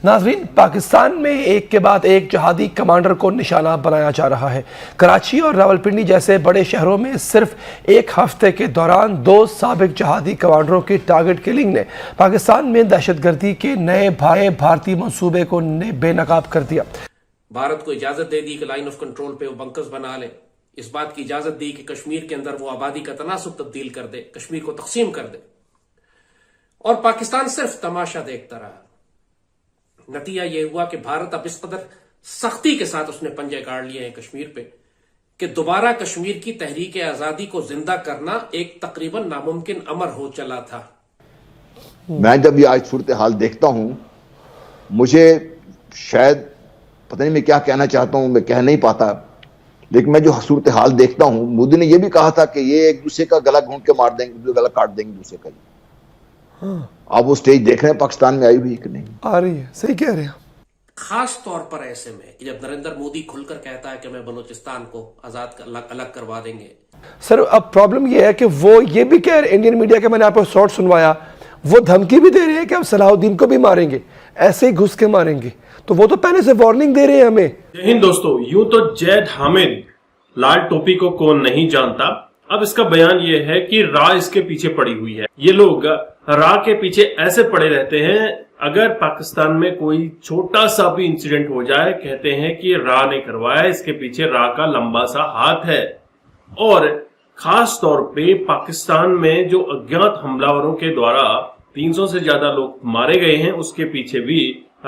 ناظرین، پاکستان میں ایک کے بعد ایک جہادی کمانڈر کو نشانہ بنایا جا رہا ہے۔ کراچی اور راولپنڈی جیسے بڑے شہروں میں صرف ایک ہفتے کے دوران 2 سابق جہادی کمانڈروں کی ٹارگٹ کلنگ نے پاکستان میں دہشت گردی کے نئے بھارتی منصوبے کو بے نقاب کر دیا۔ بھارت کو اجازت دے دی کہ لائن آف کنٹرول پہ وہ بنکرز بنا لے، اس بات کی اجازت دی کہ کشمیر کے اندر وہ آبادی کا تناسب تبدیل کر دے، کشمیر کو تقسیم کر دے، اور پاکستان صرف تماشا دیکھتا رہا۔ نتیجہ یہ ہوا کہ بھارت اب اس قدر سختی کے ساتھ اس نے پنجے گاڑ لیے ہیں کشمیر پہ کہ دوبارہ کشمیر کی تحریک آزادی کو زندہ کرنا ایک تقریباً ناممکن امر ہو چلا تھا۔ میں جب یہ آج صورتحال دیکھتا ہوں، مجھے شاید پتہ نہیں میں کیا کہنا چاہتا ہوں، میں کہہ نہیں پاتا، لیکن میں جو صورتحال دیکھتا ہوں، مودی نے یہ بھی کہا تھا کہ یہ ایک دوسرے کا گلا گھونٹ کے مار دیں گے، گلا کاٹ دیں گے دوسرے کا۔ آپ وہ سٹیج دیکھ رہے ہیں پاکستان میں آئی ہوئی کہ نہیں؟ آ رہی ہے، صحیح کہہ رہے ہیں۔ خاص طور پر ایسے میں کہ جب نریندر مودی کھل کر کہتا ہے کہ میں بلوچستان کو آزاد الگ کروا دیں گے۔ سر اب پرابلم یہ ہے کہ وہ یہ بھی کہہ رہے ہیں، انڈین میڈیا کے میں نے آپ کو شارٹ سنوایا، وہ دھمکی بھی دے رہے ہیں کہ ہم صلاح الدین کو بھی ماریں گے، ایسے ہی گھس کے ماریں گے، تو وہ تو پہلے سے وارننگ دے رہے ہیں ہمیں۔ جے ہند دوستو، یوں تو جید حامد لال ٹوپی کو کون نہیں جانتا، اب اس کا بیان یہ ہے کہ راہ اس کے پیچھے پڑی ہوئی ہے۔ یہ لوگ راہ کے پیچھے ایسے پڑے رہتے ہیں، اگر پاکستان میں کوئی چھوٹا سا بھی انسیڈنٹ ہو جائے کہتے ہیں کہ راہ نے کروایا، اس کے پیچھے راہ کا لمبا سا ہاتھ ہے۔ اور خاص طور پہ پاکستان میں جو اگیات حملہ کے دوارا 300 سے زیادہ لوگ مارے گئے ہیں، اس کے پیچھے بھی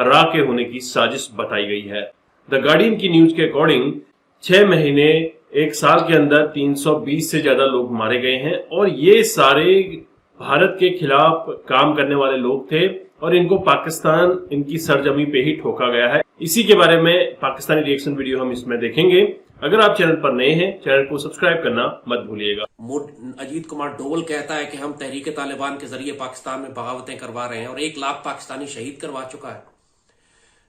راہ کے ہونے کی سازش بتائی گئی ہے۔ دی گارڈین کی نیوز کے اکارڈنگ 6 مہینے 1 سال کے اندر 320 سے زیادہ لوگ مارے گئے ہیں، اور یہ سارے بھارت کے خلاف کام کرنے والے لوگ تھے، اور ان کو پاکستان ان کی سرزمین پہ ہی ٹھوکا گیا ہے۔ اسی کے بارے میں پاکستانی ریئیکشن ویڈیو ہم اس میں دیکھیں گے۔ اگر آپ چینل پر نئے ہیں، چینل کو سبسکرائب کرنا مت بھولیے گا۔ اجیت کمار ڈوول کہتا ہے کہ ہم تحریک طالبان کے ذریعے پاکستان میں بغاوتیں کروا رہے ہیں، اور 1 لاکھ پاکستانی شہید کروا چکا ہے۔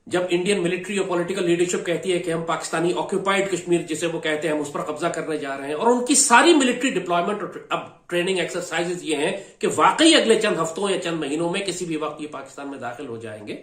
جب انڈین ملٹری اور پولیٹیکل لیڈرشپ کہتی ہے کہ ہم پاکستانی آکوپائیڈ کشمیر جسے وہ کہتے ہیں ہم اس پر قبضہ کرنے جا رہے ہیں، اور ان کی ساری ملٹری ڈپلائمنٹ اور اب ٹریننگ ایکسرسائزز یہ ہیں کہ واقعی اگلے چند ہفتوں یا چند مہینوں میں کسی بھی وقت یہ پاکستان میں داخل ہو جائیں گے۔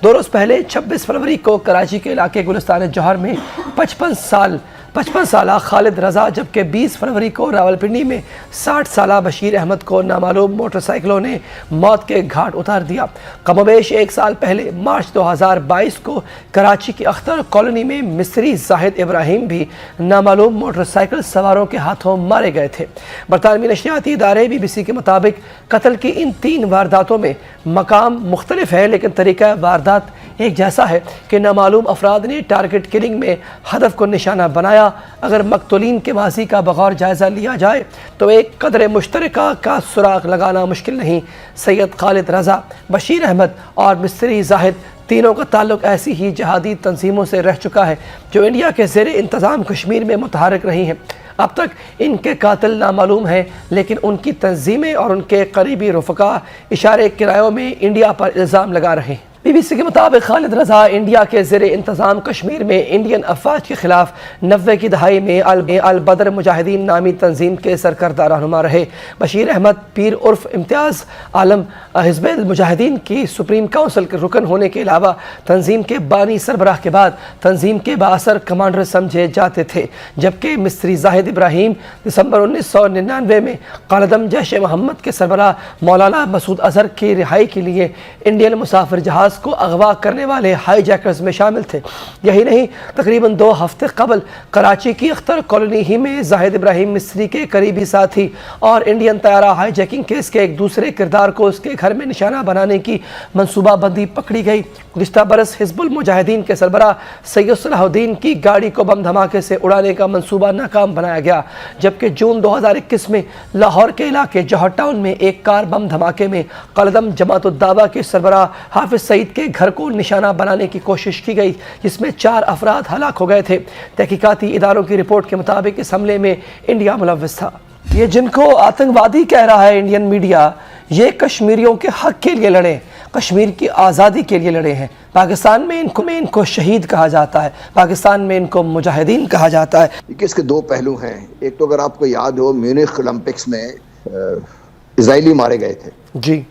2 روز پہلے 26 فروری کو کراچی کے علاقے گلستان جوہر میں 55 سالہ خالد رضا، جبکہ 20 فروری کو راولپنڈی میں 60 سالہ بشیر احمد کو نامعلوم موٹر سائیکلوں نے موت کے گھاٹ اتار دیا۔ کم و بیش 1 سال پہلے مارچ 2022 کو کراچی کی اختر کالونی میں مصری زاہد ابراہیم بھی نامعلوم موٹر سائیکل سواروں کے ہاتھوں مارے گئے تھے۔ برطانوی نشریاتی ادارے BBC کے مطابق قتل کی ان 3 وارداتوں میں مقام مختلف ہے، لیکن طریقہ واردات ایک جیسا ہے کہ نامعلوم افراد نے ٹارگٹ کلنگ میں ہدف کو نشانہ بنایا۔ اگر مقتولین کے ماضی کا بغور جائزہ لیا جائے تو ایک قدر مشترکہ کا سراغ لگانا مشکل نہیں۔ سید خالد رضا، بشیر احمد اور مصری زاہد تینوں کا تعلق ایسی ہی جہادی تنظیموں سے رہ چکا ہے جو انڈیا کے زیر انتظام کشمیر میں متحرک رہی ہیں۔ اب تک ان کے قاتل نامعلوم ہیں، لیکن ان کی تنظیمیں اور ان کے قریبی رفقا اشارے کرایوں میں انڈیا پر الزام لگا رہے ہیں۔ BBC کے مطابق خالد رضا انڈیا کے زیر انتظام کشمیر میں انڈین افواج کے خلاف 90 کی دہائی میں البدر مجاہدین نامی تنظیم کے سرکردہ رہنما رہے۔ بشیر احمد پیر عرف امتیاز عالم حزب المجاہدین کی سپریم کونسل کے رکن ہونے کے علاوہ تنظیم کے بانی سربراہ کے بعد تنظیم کے بااثر کمانڈر سمجھے جاتے تھے، جبکہ مصری زاہد ابراہیم دسمبر 1999 میں قائداعظم جیش محمد کے سربراہ مولانا مسعود اظہر کی رہائی کے لیے انڈین مسافر جہاز کو اغوا کرنے والے ہائی جیکرز میں شامل تھے۔ یہی نہیں، تقریباً 2 ہفتے قبل کراچی کی اختر کالونی ہی میں زاہد ابراہیم مصری کے قریبی ساتھی اور انڈین طیارہ ہائی جیکنگ کیس کے ایک دوسرے کردار کو اس کے گھر میں نشانہ بنانے کی منصوبہ بندی پکڑی گئی۔ گزشتہ برس حزب المجاہدین کے سربراہ سید صلاح الدین کی گاڑی کو بم دھماکے سے اڑانے کا منصوبہ ناکام بنایا گیا، جبکہ جون 2021 میں لاہور کے علاقے جوہر ٹاؤن میں ایک کار بم دھماکے میں قائداعظم جماعت الدعوہ کے سربراہ حافظ سعید کے گھر کو نشانہ بنانے کی کوشش کی گئی، جس میں 4 افراد ہلاک ہو گئے تھے۔ تحقیقاتی اداروں کی رپورٹ کے مطابق اس حملے میں انڈیا ملوث تھا۔ یہ جن کو آتنکوادی کہہ رہا ہے انڈین میڈیا، یہ کشمیریوں کے حق کے لیے لڑے، کشمیر کی آزادی کے لیے لڑے ہیں۔ پاکستان میں ان کو شہید کہا جاتا ہے، پاکستان میں ان کو مجاہدین کہا جاتا ہے۔ اس کے 2 پہلو ہیں۔ ایک تو اگر آپ کو یاد ہو، میونخ اولمپکس میں اسرائیلی مارے گئے تھے جی،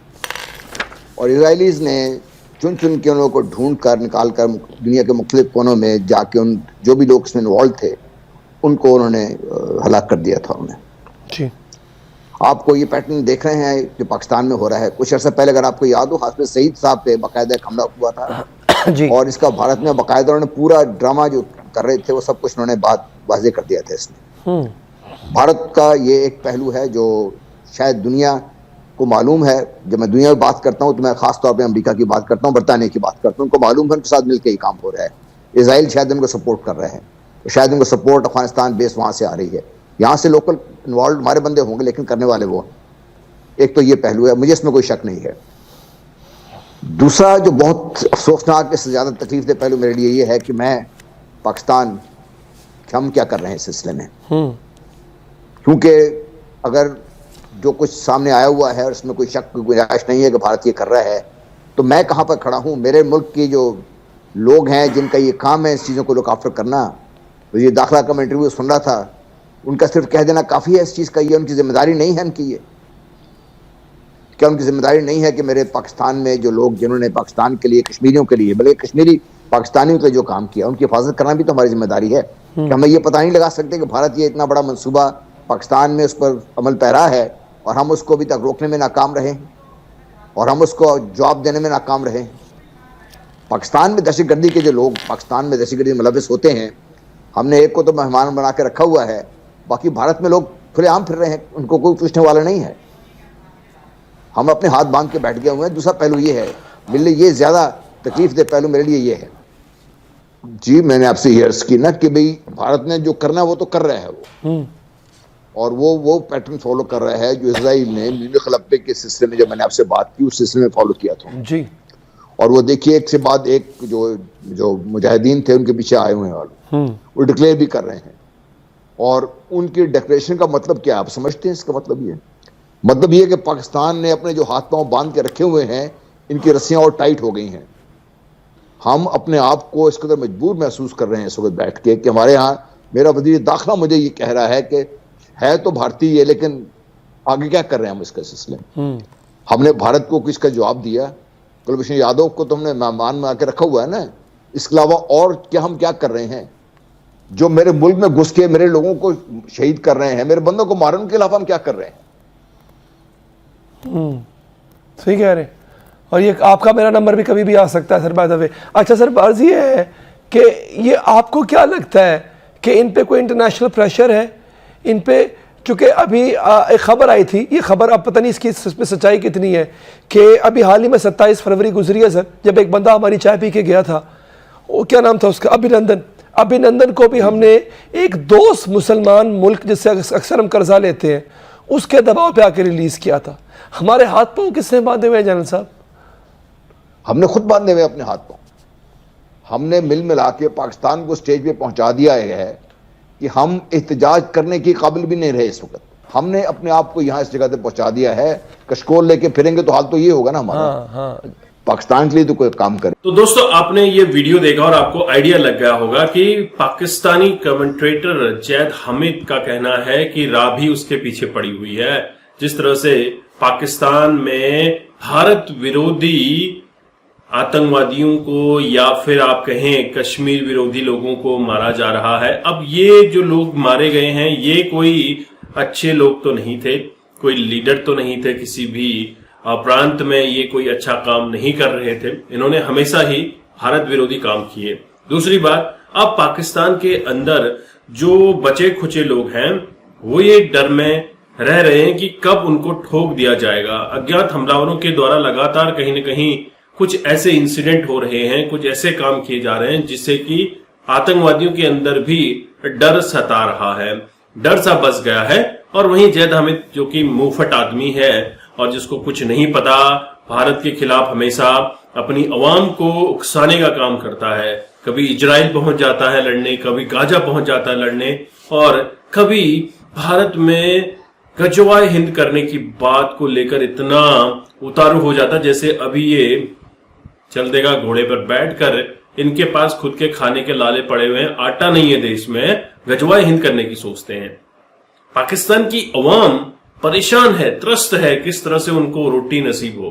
اور اسرائیلیز نے چن چن کے ان لوگوں کو ڈھونڈ کر نکال کر دنیا کے مختلف کونوں میں جا کے ان جو بھی لوگ اس میں انوالو تھے ان کو انہوں نے ہلاک کر دیا تھا انہیں. جی آپ کو یہ پیٹرن دیکھ رہے ہیں کہ پاکستان میں ہو رہا ہے. کچھ عرصہ پہلے اگر آپ کو یاد ہو حافظ سعید صاحب پہ باقاعدہ ایک حملہ ہوا تھا جی اور اس کا بھارت میں باقاعدہ انہوں نے پورا ڈرامہ جو کر رہے تھے وہ سب کچھ انہوں نے بات واضح کر دیا تھا. اس میں بھارت کا یہ ایک پہلو ہے جو شاید دنیا کو معلوم ہے. جب میں دنیا میں بات کرتا ہوں تو میں خاص طور پہ امریکہ کی بات کرتا ہوں, برطانیہ کی بات کرتا ہوں. ان کو معلوم ہے ان کے ساتھ مل کے یہ کام ہو رہا ہے. اسرائیل شاید ان کو سپورٹ کر رہے ہیں, شاید ان کو سپورٹ افغانستان بیس وہاں سے آ رہی ہے. یہاں سے لوکل انوالوڈ ہمارے بندے ہوں گے لیکن کرنے والے وہ ہیں. ایک تو یہ پہلو ہے, مجھے اس میں کوئی شک نہیں ہے. دوسرا جو بہت افسوسناک اس سے زیادہ تکلیف دہ پہلو میرے لیے یہ ہے کہ میں پاکستان ہم کیا کر رہے ہیں اس سلسلے میں. کیونکہ اگر جو کچھ سامنے آیا ہوا ہے اور اس میں کوئی شک کوئی گنجائش نہیں ہے کہ بھارت یہ کر رہا ہے تو میں کہاں پر کھڑا ہوں. میرے ملک کے جو لوگ ہیں جن کا یہ کام ہے اس چیزوں کو لک آفٹر کرنا, یہ داخلہ کا میں انٹرویو سن رہا تھا, ان کا صرف کہہ دینا کافی ہے اس چیز کا. یہ ان کی ذمہ داری نہیں ہے ان کی. یہ کیا ان کی ذمہ داری نہیں ہے کہ میرے پاکستان میں جو لوگ جنہوں نے پاکستان کے لیے کشمیریوں کے لیے بلکہ کشمیری پاکستانیوں کے جو کام کیا ان کی حفاظت کرنا بھی تو ہماری ذمہ داری ہے. کہ ہمیں یہ پتہ نہیں لگا سکتے کہ بھارت یہ اتنا بڑا منصوبہ پاکستان میں اس پر عمل پیرا ہے اور ہم اس کو ابھی تک روکنے میں ناکام رہے ہیں اور ہم اس کو جواب دینے میں ناکام رہے ہیں. پاکستان میں دہشت گردی کے جو لوگ پاکستان میں دہشت گردی ملوث ہوتے ہیں, ہم نے ایک کو تو مہمان بنا کے رکھا ہوا ہے, باقی بھارت میں لوگ کھلے عام پھر رہے ہیں, ان کو کوئی پوچھنے والا نہیں ہے. ہم اپنے ہاتھ باندھ کے بیٹھ گئے ہوئے ہیں. دوسرا پہلو یہ ہے, میرے لیے یہ زیادہ تکلیف دہ پہلو میرے لیے یہ ہے. جی میں نے آپ سے یہ عرض کی نا کہ بھئی بھارت نے جو کرنا ہے وہ تو کر رہا ہے وہ, اور وہ پیٹرن فالو کر رہا ہے جو اسرائیل نے میونخ غلبے کے سلسلے میں جب میں نے آپ سے بات کی اس سلسلے میں فالو کیا تھا. جی اور وہ دیکھیے ایک سے بعد ایک جو مجاہدین تھے ان کے پیچھے آئے ہوئے ہیں والے وہ ڈکلیئر بھی کر رہے ہیں. اور ان کی ڈکلیریشن کا مطلب کیا آپ سمجھتے ہیں؟ اس کا مطلب یہ ہے کہ پاکستان نے اپنے جو ہاتھ پاؤں باندھ کے رکھے ہوئے ہیں ان کی رسیاں اور ٹائٹ ہو گئی ہیں. ہم اپنے آپ کو اس قدر مجبور محسوس کر رہے ہیں اس وقت بیٹھ کے کہ ہمارے ہاں میرا وزیر داخلہ مجھے یہ کہہ رہا ہے کہ ہے تو بھارتی ہے لیکن آگے کیا کر رہے ہیں ہم اس کے سلسلے میں. ہم نے بھارت کو کس کا جواب دیا؟ کلبھوشن یادو کو تو ہم نے مہمان میں آ کے رکھا ہوا ہے نا. اس کے علاوہ اور کیا ہم کیا کر رہے ہیں؟ جو میرے ملک میں گھس کے میرے لوگوں کو شہید کر رہے ہیں, میرے بندوں کو مارنے کے علاوہ ہم کیا کر رہے ہیں؟ صحیح کہہ رہے ہیں. اور یہ آپ کا میرا نمبر بھی کبھی بھی آ سکتا ہے سر بائی دا وے. اچھا سر عرض یہ ہے کہ یہ آپ کو کیا لگتا ہے کہ ان پہ کوئی انٹرنیشنل پریشر ہے ان پہ؟ چونکہ ابھی ایک خبر آئی تھی, یہ خبر اب پتہ نہیں اس کی سچائی کتنی ہے, کہ ابھی حال ہی میں 27 فروری گزری ہے سر, جب ایک بندہ ہماری چائے پی کے گیا تھا, وہ کیا نام تھا اس کا, ابھینندن کو بھی ہم نے ایک دوست مسلمان ملک جس سے اکثر ہم قرضہ لیتے ہیں اس کے دباؤ پہ آ کے ریلیز کیا تھا. ہمارے ہاتھ پاؤں کس نے باندھے ہوئے ہیں جنرل صاحب؟ ہم نے خود باندھے ہوئے اپنے ہاتھ پاؤں. ہم نے مل ملا کے پاکستان کو سٹیج پہ پہنچا دیا ہے کہ ہم احتجاج کرنے کی قابل بھی نہیں رہے اس وقت. ہم نے اپنے آپ کو یہاں اس جگہ پہ پہنچا دیا ہے. کشکول لے کے پھریں گے تو حال تو یہ ہوگا نا ہمارا. پاکستان کے لیے تو کوئی کام کرے. تو دوستو آپ نے یہ ویڈیو دیکھا اور آپ کو آئیڈیا لگ گیا ہوگا کہ پاکستانی کمنٹریٹر زید حامد کا کہنا ہے کہ راہ بھی اس کے پیچھے پڑی ہوئی ہے. جس طرح سے پاکستان میں بھارت ویرودھی آتنکوادیوں کو یا پھر آپ کہیں کشمیر ویرودھی لوگوں کو مارا جا رہا ہے. اب یہ جو لوگ مارے گئے ہیں یہ کوئی اچھے لوگ تو نہیں تھے, کوئی لیڈر تو نہیں تھے کسی بھی پرانت میں, یہ کوئی اچھا کام نہیں کر رہے تھے. انہوں نے ہمیشہ ہی بھارت ویرودھی کام کیے. دوسری بات, اب پاکستان کے اندر جو بچے کھچے لوگ ہیں وہ یہ ڈر میں رہ رہے ہیں کہ کب ان کو ٹھوک دیا جائے گا. اگیات حملہ کے دوارا لگاتار کہیں نہ کہیں کچھ ایسے انسیڈنٹ ہو رہے ہیں, کچھ ایسے کام کیے جا رہے ہیں جس سے کہ آتنکوادیوں کے اندر بھی ڈر ستا رہا ہے, ڈر سا بس گیا ہے. اور وہیں زید حامد جو کہ منہ پھٹ آدمی ہے اور جس کو کچھ نہیں پتا, بھارت کے خلاف ہمیشہ اپنی عوام کو اکسانے کا کام کرتا ہے. کبھی اسرائیل پہنچ جاتا ہے لڑنے, کبھی گاجا پہنچ جاتا ہے لڑنے, اور کبھی بھارت میں گجوائے ہند کرنے کی بات کو لے کر اتنا اتارو ہو جاتا جیسے ابھی یہ چل دے گا گھوڑے پر بیٹھ کر, ان کے پاس خود کے کھانے کے لالے پڑے ہوئے ہیں, آٹا نہیں ہے دیش میں, گجوائے ہند کرنے کی سوچتے ہیں. پاکستان کی عوام پریشان ہے, ترست ہے کس طرح سے ان کو روٹی نصیب ہو.